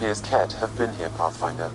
appears Ket have been here, Pathfinder.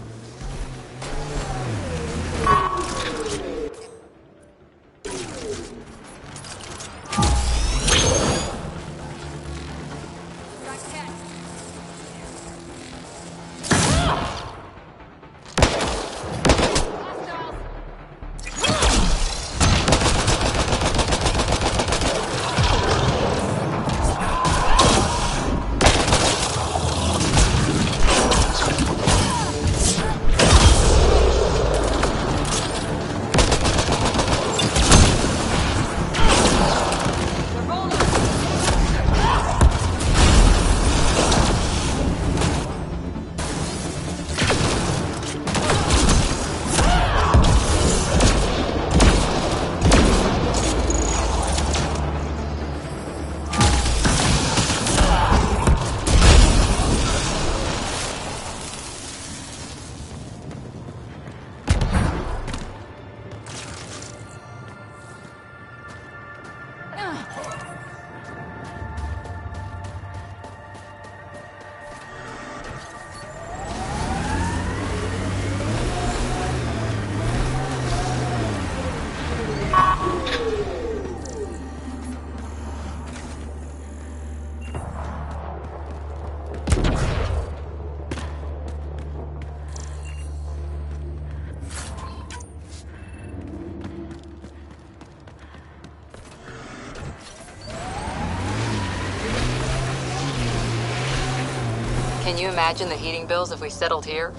Can you imagine the heating bills if we settled here?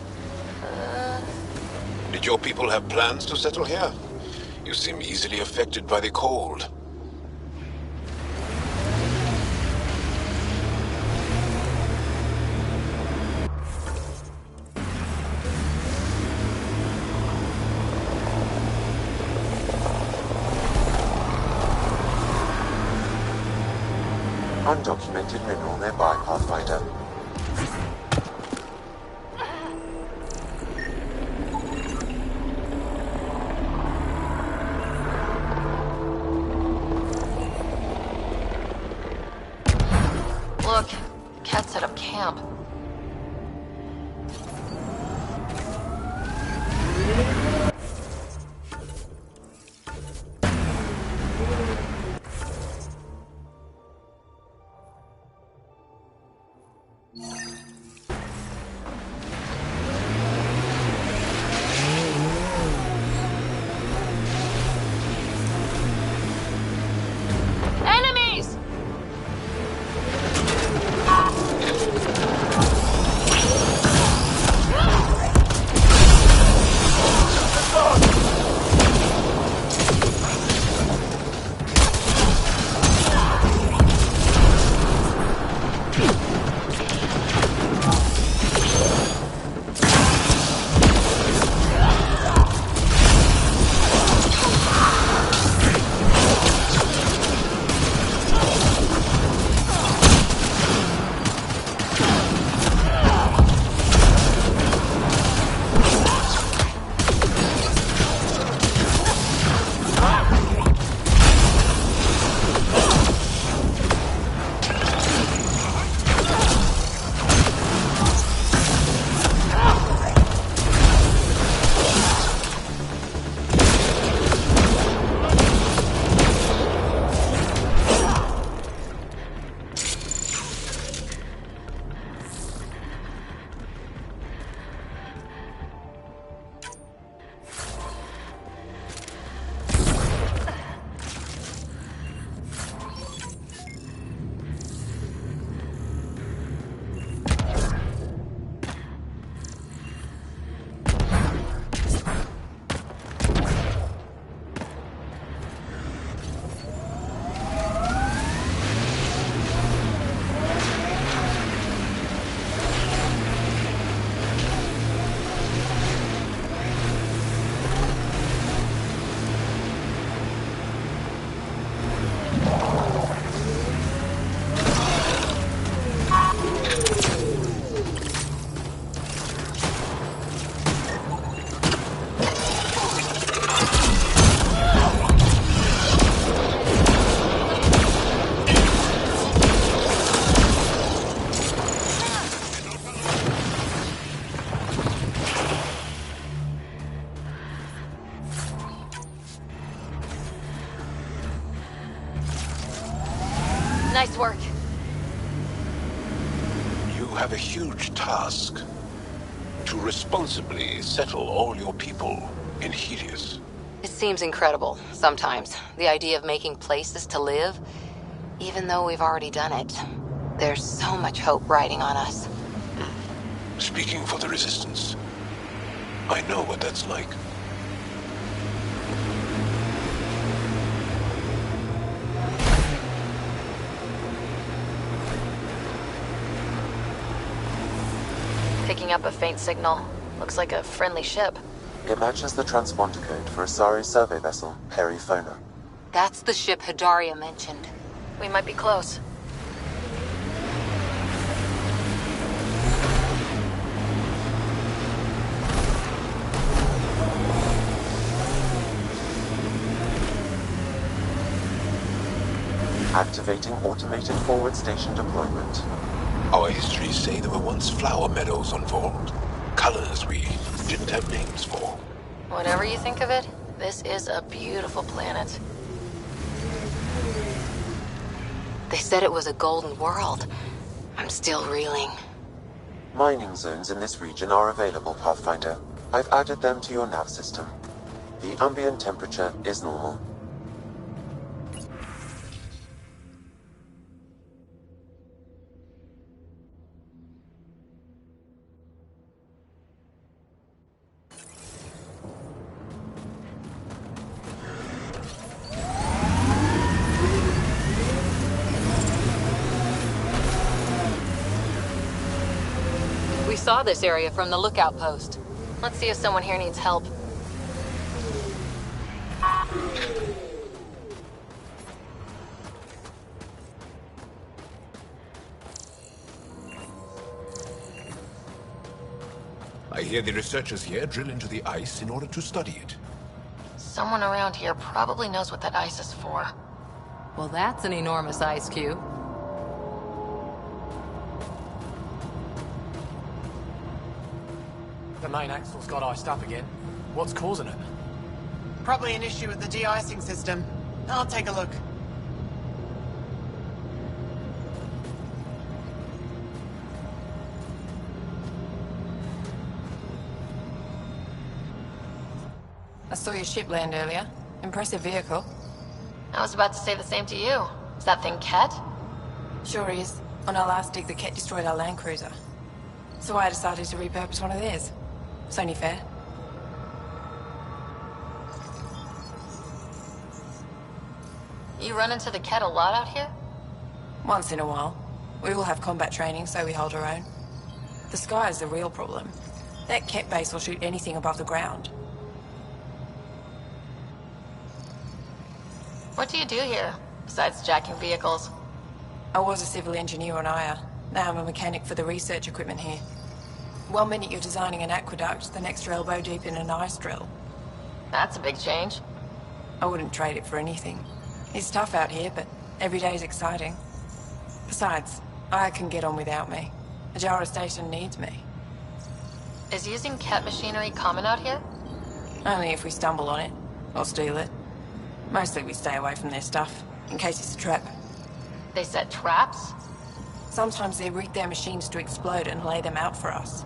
Did your people have plans to settle here? You seem easily affected by the cold. Undocumented mineral nearby, Pathfinder. Look, Cat set up camp. Enemies! Nice work. You have a huge task. To responsibly settle all your people in Helios. It seems incredible, sometimes. The idea of making places to live, even though we've already done it. There's so much hope riding on us. Speaking for the Resistance, I know what that's like. Picking up a faint signal. Looks like a friendly ship. It matches the transponder code for a Asari survey vessel, Perifona. That's the ship Hidaria mentioned. We might be close. Activating automated forward station deployment. Our histories say there were once flower meadows on Vold. Colors we didn't have names for. Whatever you think of it, this is a beautiful planet. They said it was a golden world. I'm still reeling. Mining zones in this region are available, Pathfinder. I've added them to your nav system. The ambient temperature is normal. We saw this area from the lookout post. Let's see if someone here needs help. I hear the researchers here drill into the ice in order to study it. Someone around here probably knows what that ice is for. Well, that's an enormous ice cube. The main axle's got iced up again. What's causing it? Probably an issue with the de-icing system. I'll take a look. I saw your ship land earlier. Impressive vehicle. I was about to say the same to you. Is that thing Ket? Sure is. On our last dig, the Ket destroyed our Land Cruiser. So I decided to repurpose one of theirs. It's only fair. You run into the Ket a lot out here? Once in a while. We all have combat training, so we hold our own. The sky is the real problem. That Ket base will shoot anything above the ground. What do you do here, besides jacking vehicles? I was a civil engineer on Aya. Now I'm a mechanic for the research equipment here. One minute you're designing an aqueduct, the next you're elbow deep in an ice drill. That's a big change. I wouldn't trade it for anything. It's tough out here, but every day's exciting. Besides, Aya can get on without me. The Jara station needs me. Is using Ket machinery common out here? Only if we stumble on it, or steal it. Mostly we stay away from their stuff, in case it's a trap. They set traps? Sometimes they rig their machines to explode and lay them out for us.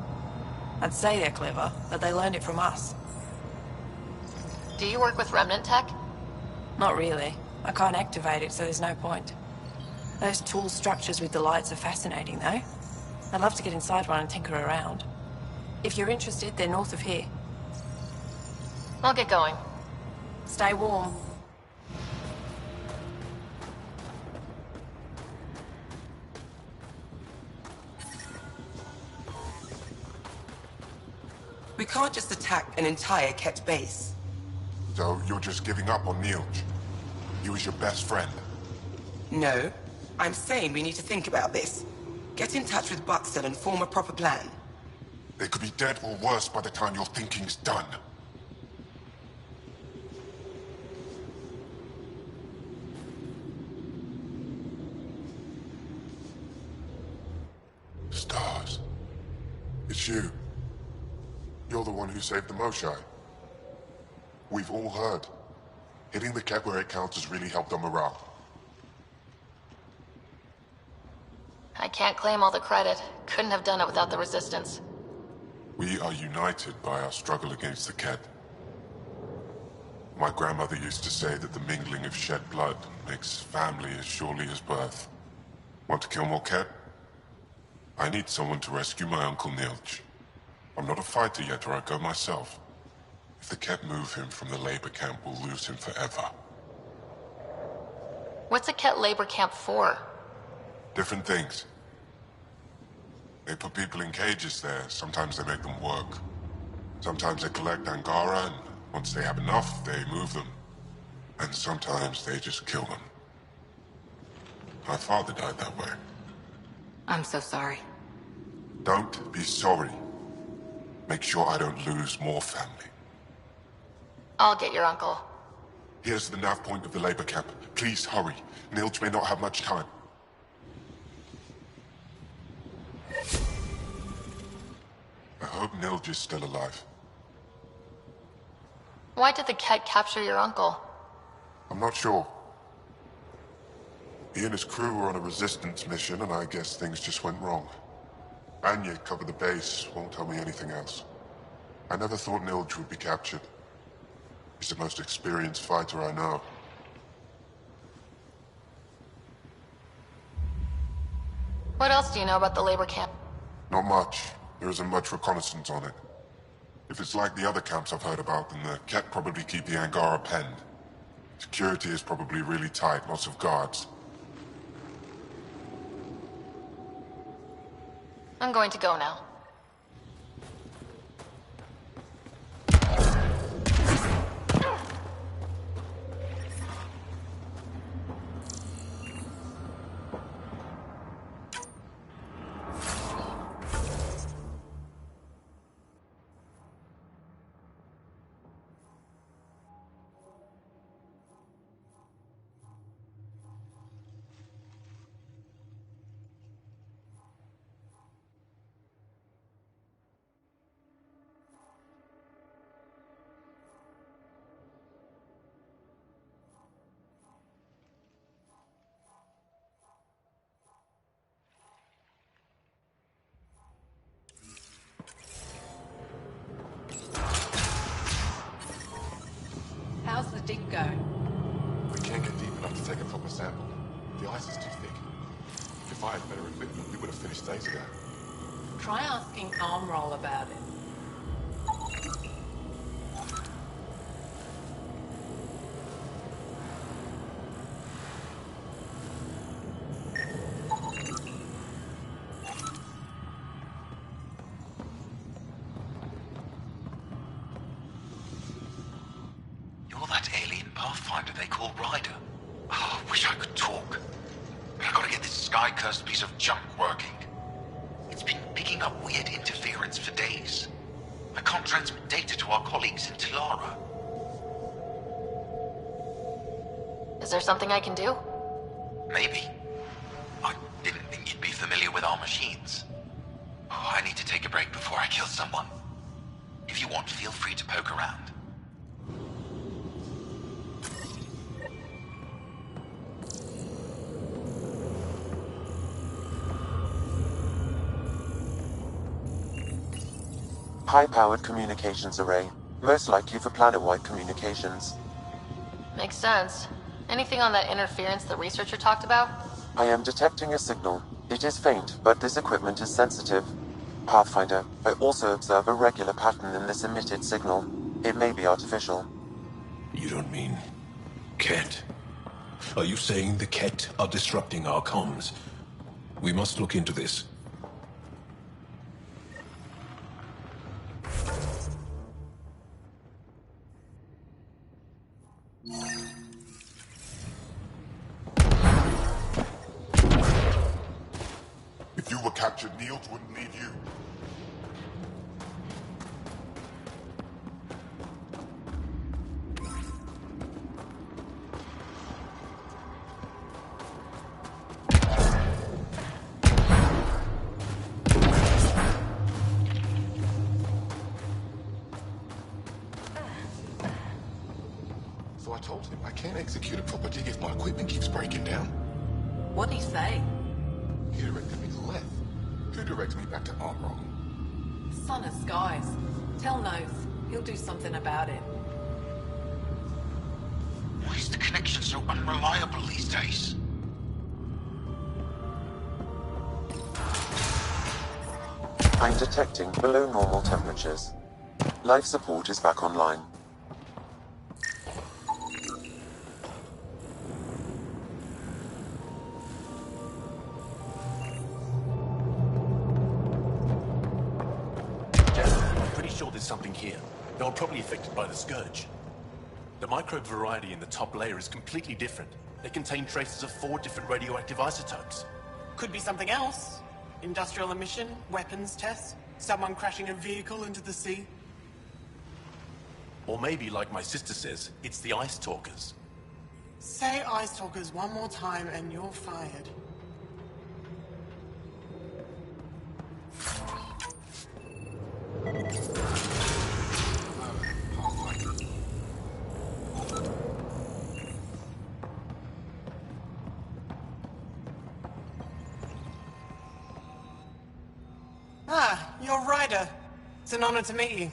I'd say they're clever, but they learned it from us. Do you work with Remnant tech? Not really. I can't activate it, so there's no point. Those tool structures with the lights are fascinating, though. I'd love to get inside one and tinker around. If you're interested, they're north of here. I'll get going. Stay warm. We can't just attack an entire Ket base. So you're just giving up on Neilj? He was your best friend. No. I'm saying we need to think about this. Get in touch with Buxton and form a proper plan. They could be dead or worse by the time your thinking's done. Stars. It's you. You're the one who saved the Moshai. We've all heard. Hitting the Ket where it counts has really helped our morale. Can't claim all the credit. Couldn't have done it without the Resistance. We are united by our struggle against the Ket. My grandmother used to say that the mingling of shed blood makes family as surely as birth. Want to kill more Ket? I need someone to rescue my Uncle Nilch. I'm not a fighter yet, or I'd go myself. If the Ket move him from the labor camp, we'll lose him forever. What's a Ket labor camp for? Different things. They put people in cages there. Sometimes they make them work. Sometimes they collect Angara, and once they have enough, they move them. And sometimes they just kill them. My father died that way. I'm so sorry. Don't be sorry. Make sure I don't lose more family. I'll get your uncle. Here's the nav point of the labor camp. Please hurry. Nilch may not have much time. I hope Nilch is still alive. Why did the Ket capture your uncle? I'm not sure. He and his crew were on a resistance mission, and I guess things just went wrong. Anya covered the base, won't tell me anything else. I never thought Nilch would be captured. He's the most experienced fighter I know. What else do you know about the labor camp? Not much. There isn't much reconnaissance on it. If it's like the other camps I've heard about, then the Ket probably keep the Angara penned. Security is probably really tight, lots of guards. I'm going to go now. How's the dig going? We can't get deep enough to take a proper sample. The ice is too thick. If I had better equipment, we would have finished days ago. Try asking Armroll about it. You're that alien Pathfinder they call Ryder. Oh, I wish I could talk. But I've got to get this sky-cursed piece of junk working. It's been picking up weird interference for days. I can't transmit data to our colleagues in Talara. Is there something I can do? Maybe. I didn't think you'd be familiar with our machines. Oh, I need to take a break before I kill someone. If you want, feel free to poke around. High-powered communications array. Most likely for planet-wide communications. Makes sense. Anything on that interference the researcher talked about? I am detecting a signal. It is faint, but this equipment is sensitive. Pathfinder, I also observe a regular pattern in this emitted signal. It may be artificial. You don't mean Ket? Are you saying the Ket are disrupting our comms? We must look into this. If you were captured, Niels wouldn't leave you. So I told him I can't execute a proper dig if my equipment keeps breaking down. What'd he say? He directed me left. direct me back to Armrock? Son of Skies. Tell Noth. He'll do something about it. Why is the connection so unreliable these days? I'm detecting below normal temperatures. Life support is back online. I'm pretty sure there's something here. They were probably affected by the Scourge. The microbe variety in the top layer is completely different. They contain traces of 4 different radioactive isotopes. Could be something else. Industrial emission, weapons tests, someone crashing a vehicle into the sea. Or maybe, like my sister says, it's the Ice Talkers. Say Ice Talkers one more time and you're fired. Ah, you're Ryder. It's an honor to meet you.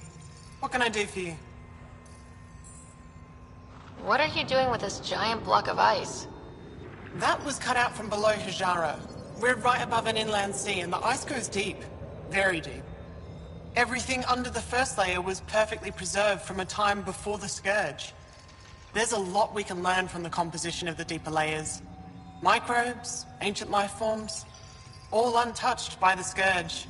What can I do for you? What are you doing with this giant block of ice? That was cut out from below Hijara. We're right above an inland sea and the ice goes deep. Very deep. Everything under the first layer was perfectly preserved from a time before the Scourge. There's a lot we can learn from the composition of the deeper layers. Microbes, ancient life forms, all untouched by the Scourge.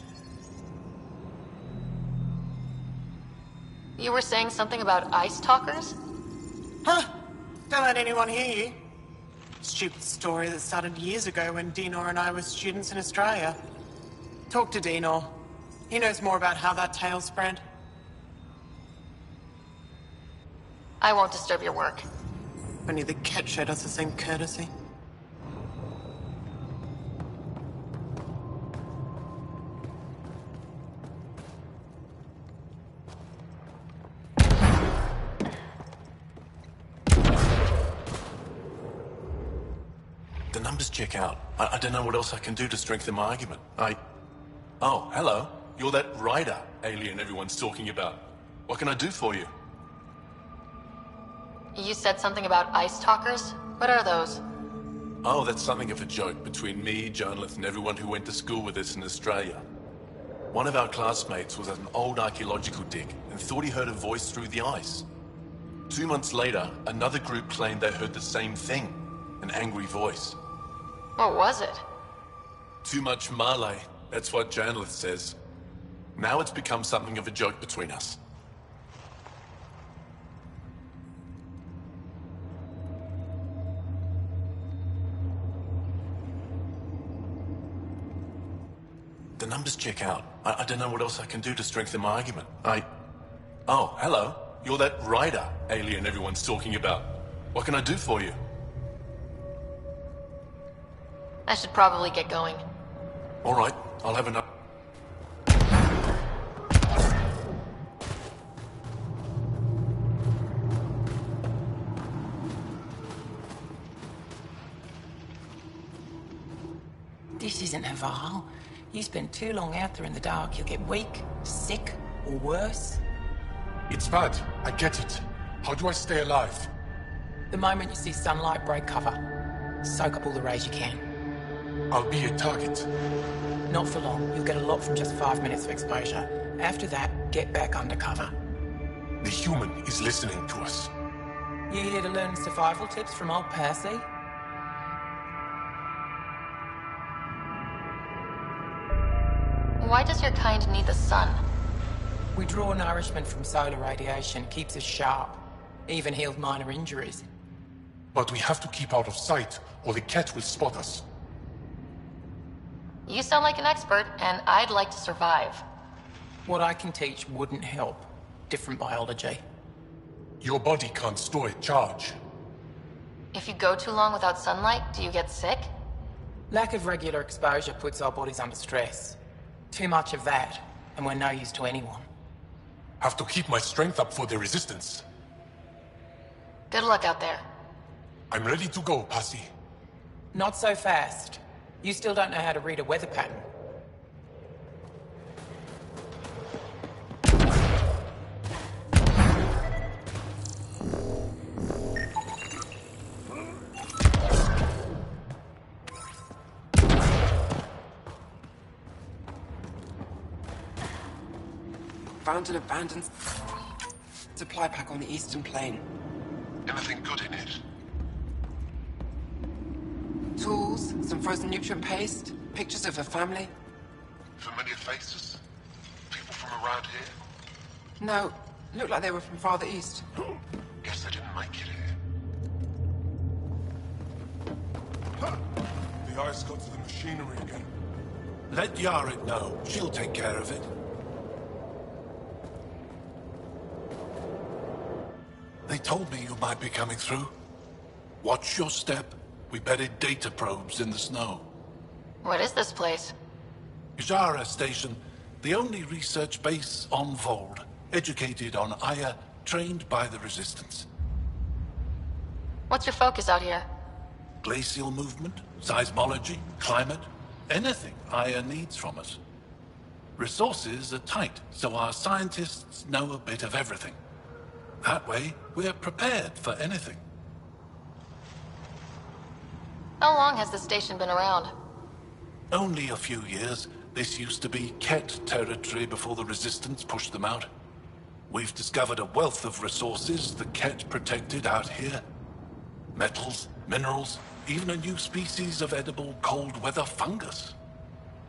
You were saying something about Ice Talkers? Huh? Don't let anyone hear you. Stupid story that started years ago when Dinor and I were students in Australia. Talk to Dinor. He knows more about how that tale spread. I won't disturb your work. Only the Ket showed us the same courtesy. The numbers check out. I don't know what else I can do to strengthen my argument. Oh, hello. You're that Ryder alien everyone's talking about. What can I do for you? You said something about Ice Talkers? What are those? Oh, that's something of a joke between me, Journalist, and everyone who went to school with us in Australia. One of our classmates was at an old archaeological dig and thought he heard a voice through the ice. 2 months later, another group claimed they heard the same thing, an angry voice. What was it? Too much Malay, that's what Journalist says. Now it's become something of a joke between us. The numbers check out. I don't know what else I can do to strengthen my argument. Oh, hello. You're that Ryder alien everyone's talking about. What can I do for you? I should probably get going. All right, I'll have enough. This isn't Haval. You spend too long out there in the dark, you'll get weak, sick, or worse. It's bad. I get it. How do I stay alive? The moment you see sunlight, break cover. Soak up all the rays you can. I'll be a target. Not for long. You'll get a lot from just 5 minutes of exposure. After that, get back under cover. The human is listening to us. You here to learn survival tips from old Percy? Why does your kind need the sun? We draw nourishment from solar radiation, keeps us sharp. Even heals minor injuries. But we have to keep out of sight, or the cat will spot us. You sound like an expert, and I'd like to survive. What I can teach wouldn't help. Different biology. Your body can't store a charge. If you go too long without sunlight, do you get sick? Lack of regular exposure puts our bodies under stress. Too much of that, and we're no use to anyone. Have to keep my strength up for the resistance. Good luck out there. I'm ready to go, Passy. Not so fast. You still don't know how to read a weather pattern. found an abandoned supply pack on the eastern plain. Anything good in it? Tools, some frozen nutrient paste, pictures of her family. Familiar faces? People from around here? No, looked like they were from farther east. Guess they didn't make it here. The ice got to the machinery again. Let Yarit know. She'll take care of it. They told me you might be coming through. Watch your step. We buried data probes in the snow. What is this place? Ijara Station, the only research base on Vold. Educated on Aya, trained by the Resistance. What's your focus out here? Glacial movement, seismology, climate, anything Aya needs from us. Resources are tight, so our scientists know a bit of everything. That way, we're prepared for anything. How long has this station been around? Only a few years. This used to be Ket territory before the Resistance pushed them out. We've discovered a wealth of resources the Ket protected out here. Metals, minerals, even a new species of edible cold weather fungus.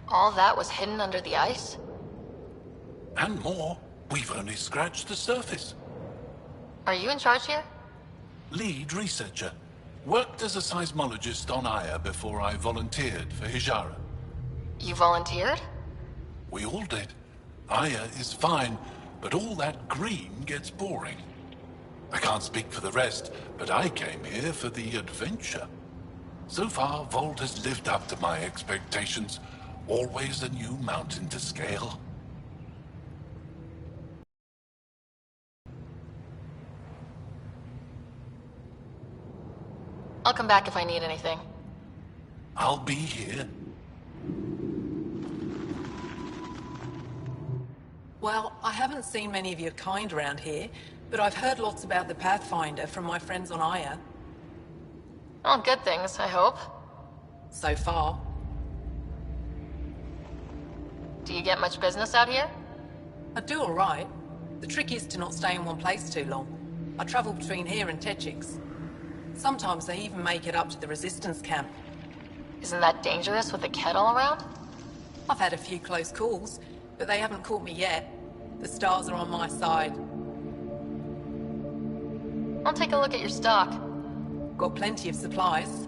All that was hidden under the ice? And more. We've only scratched the surface. Are you in charge here? Lead researcher. Worked as a seismologist on Aya before I volunteered for Hijara. You volunteered? We all did. Aya is fine, but all that green gets boring. I can't speak for the rest, but I came here for the adventure. So far, Vold has lived up to my expectations. Always a new mountain to scale. I'll come back if I need anything. I'll be here. Well, I haven't seen many of your kind around here, but I've heard lots about the Pathfinder from my friends on Aya. All good things, I hope. So far. Do you get much business out here? I do all right. The trick is to not stay in one place too long. I travel between here and Techix. Sometimes I even make it up to the Resistance camp. Isn't that dangerous with a kettle around? I've had a few close calls, but they haven't caught me yet. The stars are on my side. I'll take a look at your stock. Got plenty of supplies.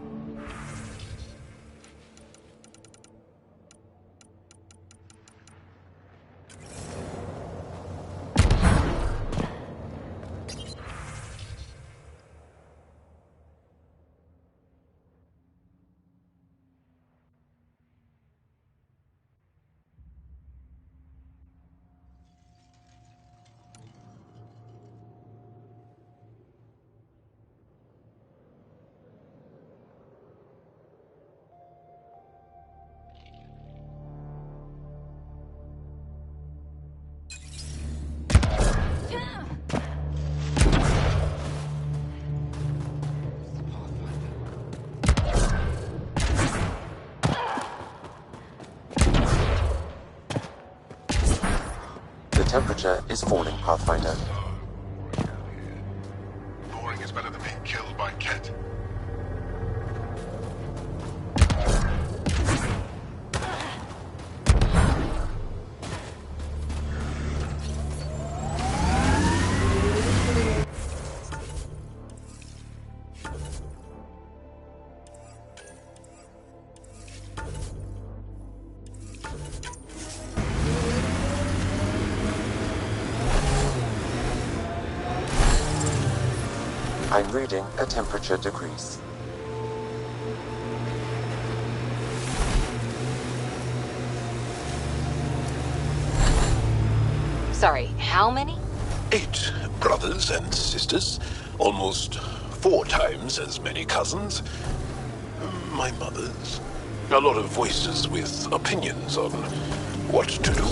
The temperature is falling, Pathfinder. Boring is better than being killed by Ket. I'm reading a temperature decrease. Sorry, how many? 8 brothers and sisters. Almost 4 times as many cousins. My mother's. A lot of voices with opinions on what to do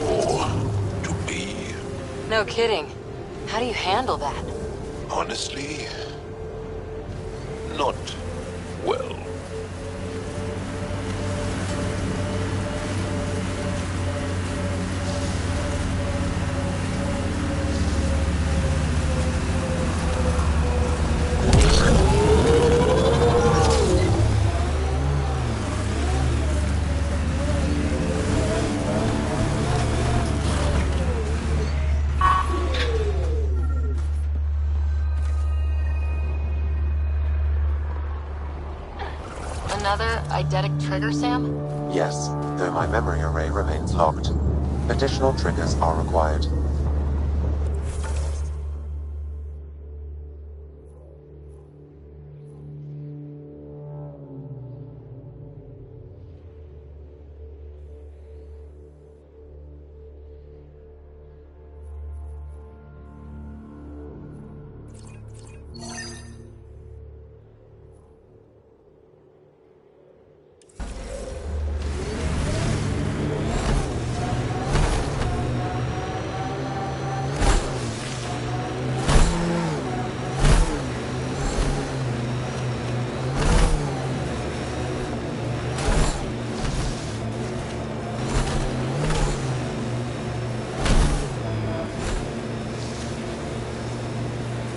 or to be. No kidding. How do you handle that? Honestly, not well. another eidetic trigger, Sam? Yes, though my memory array remains locked. Additional triggers are required.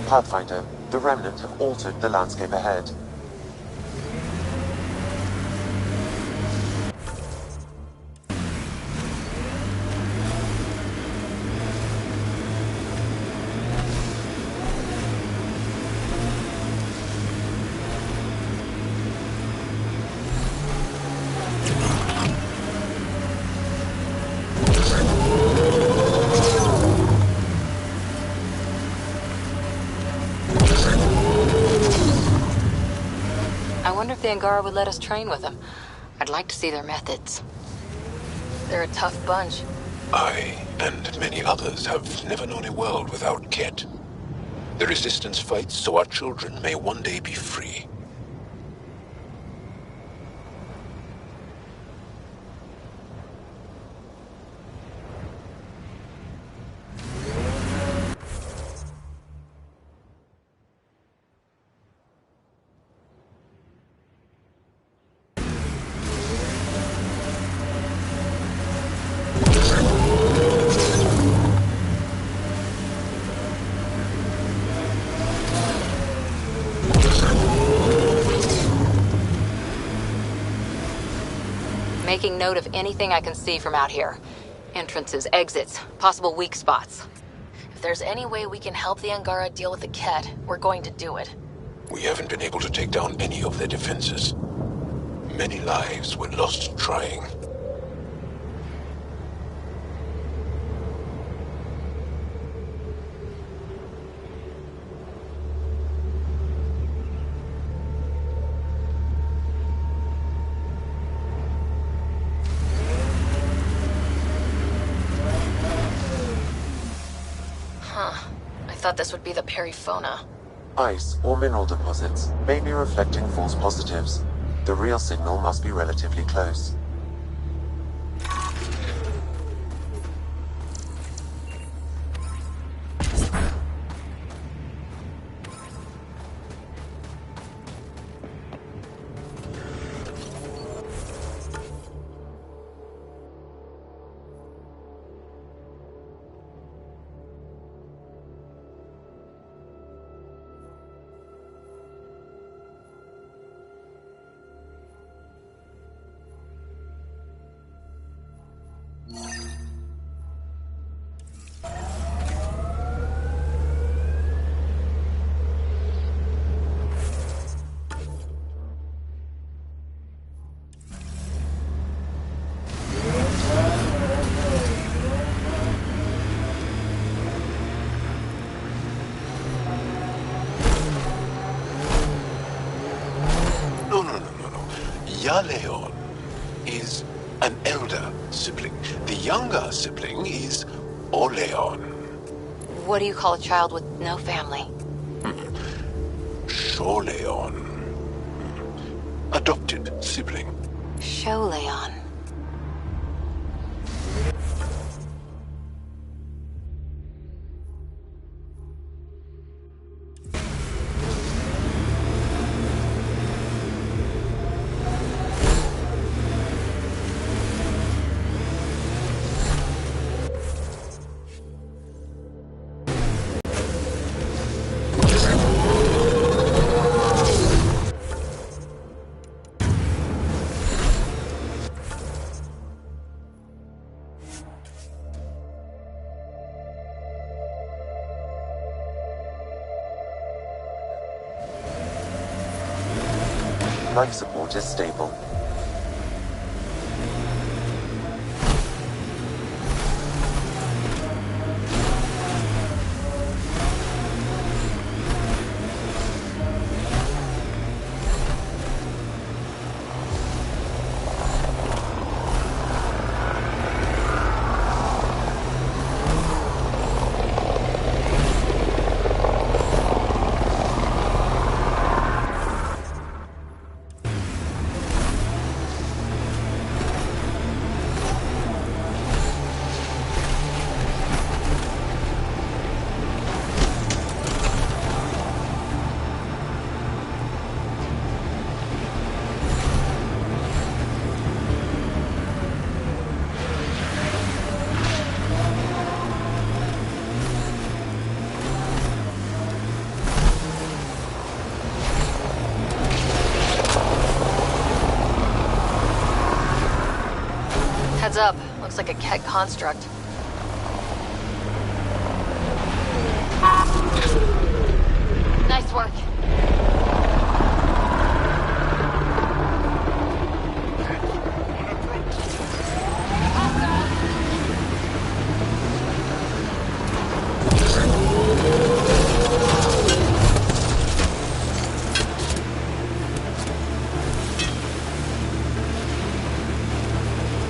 Pathfinder, the Remnant have altered the landscape ahead. I wonder if the Angara would let us train with them. I'd like to see their methods. They're a tough bunch. I, and many others, have never known a world without Ket. The Resistance fights so our children may one day be free. Making note of anything I can see from out here. Entrances, exits, possible weak spots. If there's any way we can help the Angara deal with the Ket, we're going to do it. We haven't been able to take down any of their defenses. Many lives were lost trying. I thought this would be the Periphona. Ice or mineral deposits may be reflecting false positives. The real signal must be relatively close. Yaleon is an elder sibling. The younger sibling is Oleon. What do you call a child with no family? Sholeon. Adopted sibling. Sholeon. Life support is stable. Heads up. Looks like a Ket construct. Nice work.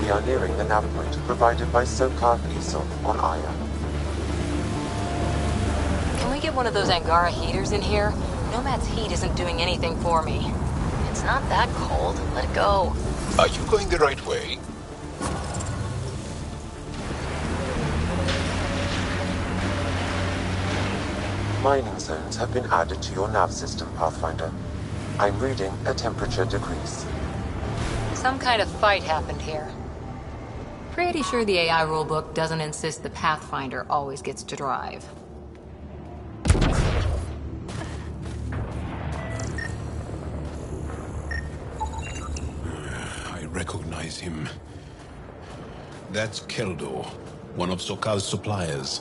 We are nearing the nav point provided by SOCAR ESOL on Aya. Can we get one of those Angara heaters in here? Nomad's heat isn't doing anything for me. It's not that cold. Let it go. Are you going the right way? Mining zones have been added to your nav system, Pathfinder. I'm reading a temperature decrease. Some kind of fight happened here. Pretty sure the AI rulebook doesn't insist the Pathfinder always gets to drive. I recognize him. That's Keldo, one of Sokal's suppliers.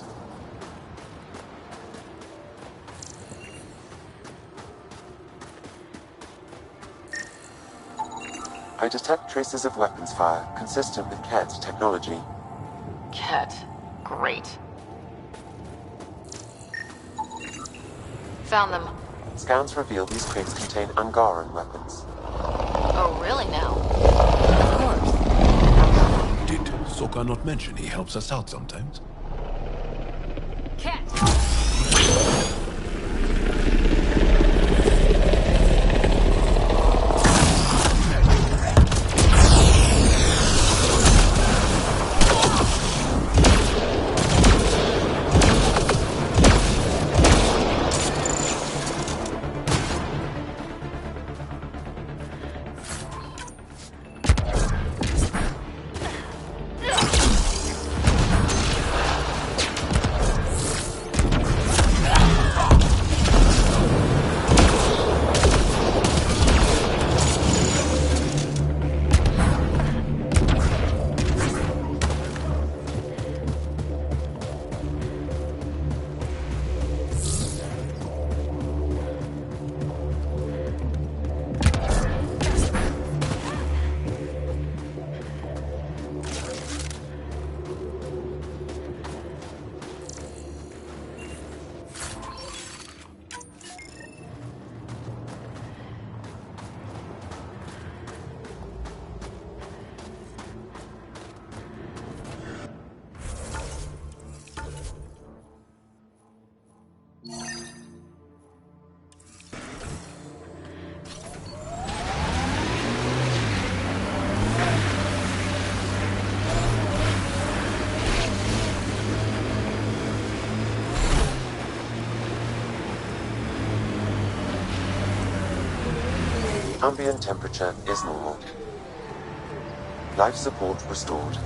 I detect traces of weapons fire consistent with Ket's technology. Ket. Great. Found them. Scans reveal these crates contain Angaran weapons. Oh, really now? Of course. Did Sokal not mention he helps us out sometimes? Ket! Ambient temperature is normal. Life support restored.